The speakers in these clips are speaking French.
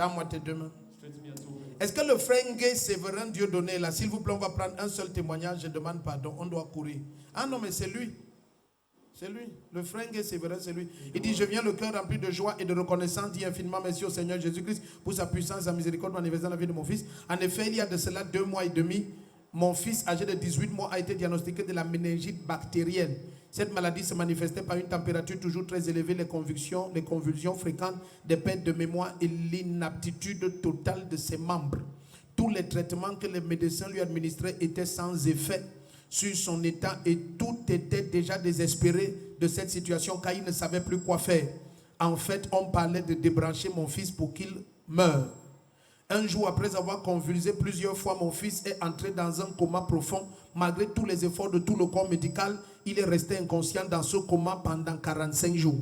Tends-moi tes deux mains. Est-ce que le frère Ngué Séverin Dieudonné, là, s'il vous plaît, on va prendre un seul témoignage, je demande pardon, on doit courir. Ah non, mais c'est lui. C'est lui. Le frère Ngué Séverin, c'est lui. Il dit, je viens le cœur rempli de joie et de reconnaissance, dit infiniment merci au Seigneur Jésus-Christ pour sa puissance et sa miséricorde manifestée dans la vie de mon fils. En effet, il y a de cela 2 mois et demi, mon fils, âgé de 18 mois, a été diagnostiqué de la méningite bactérienne. Cette maladie se manifestait par une température toujours très élevée, les convulsions fréquentes, des pertes de mémoire et l'inaptitude totale de ses membres. Tous les traitements que les médecins lui administraient étaient sans effet sur son état et tout était déjà désespéré de cette situation car il ne savait plus quoi faire. En fait, on parlait de débrancher mon fils pour qu'il meure. Un jour, après avoir convulsé plusieurs fois, mon fils est entré dans un coma profond. Malgré tous les efforts de tout le corps médical, il est resté inconscient dans ce coma pendant 45 jours.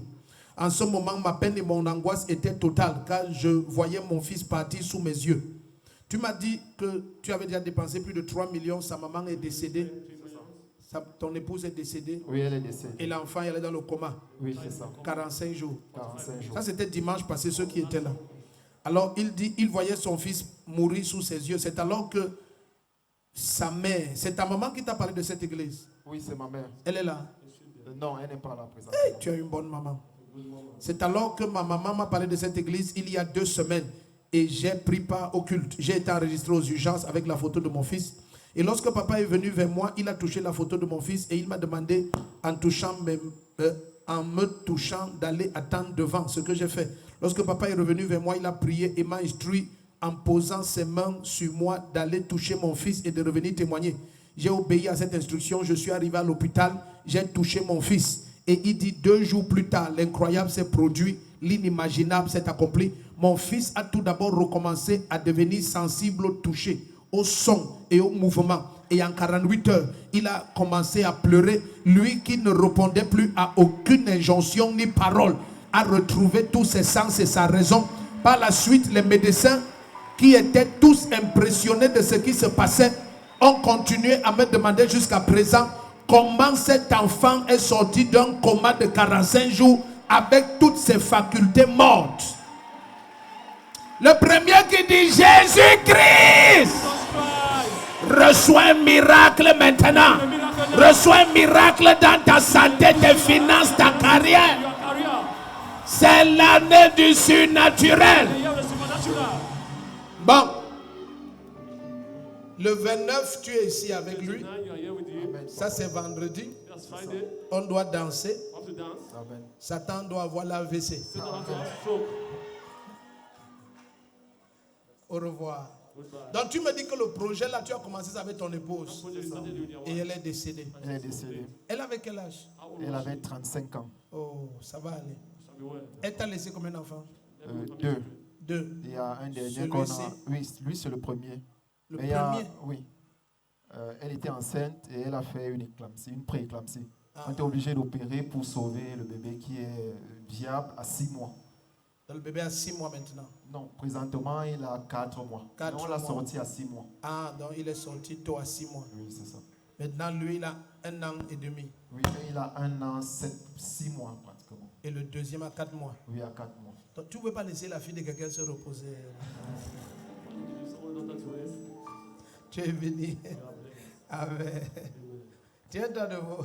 En ce moment, ma peine et mon angoisse étaient totales car je voyais mon fils partir sous mes yeux. Tu m'as dit que tu avais déjà dépensé plus de 3 millions, sa maman est décédée. Ton épouse est décédée. Oui, elle est décédée. Et l'enfant, elle est dans le coma. Oui, c'est ça. 45 jours. 45 jours. Ça, c'était dimanche passé, ceux qui étaient là. Alors, il dit, il voyait son fils mourir sous ses yeux. C'est alors que sa mère, c'est ta maman qui t'a parlé de cette église? Oui, c'est ma mère. Elle est là? Non, elle n'est pas là présente. Hey, tu as une bonne maman. C'est alors que ma maman m'a parlé de cette église il y a 2 semaines. Et j'ai pris part au culte. J'ai été enregistré aux urgences avec la photo de mon fils. Et lorsque papa est venu vers moi, il a touché la photo de mon fils et il m'a demandé, en me touchant, d'aller attendre devant, ce que j'ai fait. Lorsque papa est revenu vers moi, il a prié et m'a instruit en posant ses mains sur moi d'aller toucher mon fils et de revenir témoigner. J'ai obéi à cette instruction, je suis arrivé à l'hôpital, j'ai touché mon fils. Et il dit 2 jours plus tard, l'incroyable s'est produit, l'inimaginable s'est accompli. Mon fils a tout d'abord recommencé à devenir sensible au toucher, au son et au mouvement. Et en 48 heures, il a commencé à pleurer. Lui qui ne répondait plus à aucune injonction ni parole, a retrouvé tous ses sens et sa raison. Par la suite, les médecins qui étaient tous impressionnés de ce qui se passait ont continué à me demander jusqu'à présent comment cet enfant est sorti d'un coma de 45 jours avec toutes ses facultés mortes. Le premier qui dit Jésus-Christ, reçois un miracle maintenant. Reçois un miracle dans ta santé, tes finances, ta carrière. C'est l'année du surnaturel. Bon. Le 29, tu es ici avec lui. Ça, c'est vendredi. On doit danser. Satan doit avoir l'AVC. Au revoir. Donc tu me dis que le projet là, tu as commencé ça avec ton épouse. Et elle est décédée. Elle est décédée. Elle avait quel âge? Elle avait 35 ans. Oh, ça va aller. Elle t'a laissé combien d'enfants? 2. 2. Il y a un dernier qu'on a. Oui, lui c'est le premier. Le premier? Oui. Elle était enceinte et elle a fait une éclampsie, une pré-éclampsie. On était obligé d'opérer pour sauver le bébé qui est viable à 6 mois. Donc le bébé a 6 mois maintenant? Non, présentement il a 4 mois. 4 mois. On l'a sorti à 6 mois. Ah, donc il est sorti tôt à 6 mois. Oui, c'est ça. Maintenant, lui, il a 1 an et demi. Oui, il a 1 an, 6 mois pratiquement. Et le deuxième a 4 mois. Oui, à 4 mois. Donc, tu ne veux pas laisser la fille de quelqu'un se reposer? Tu es venu. Amen. Tu es dans le mot.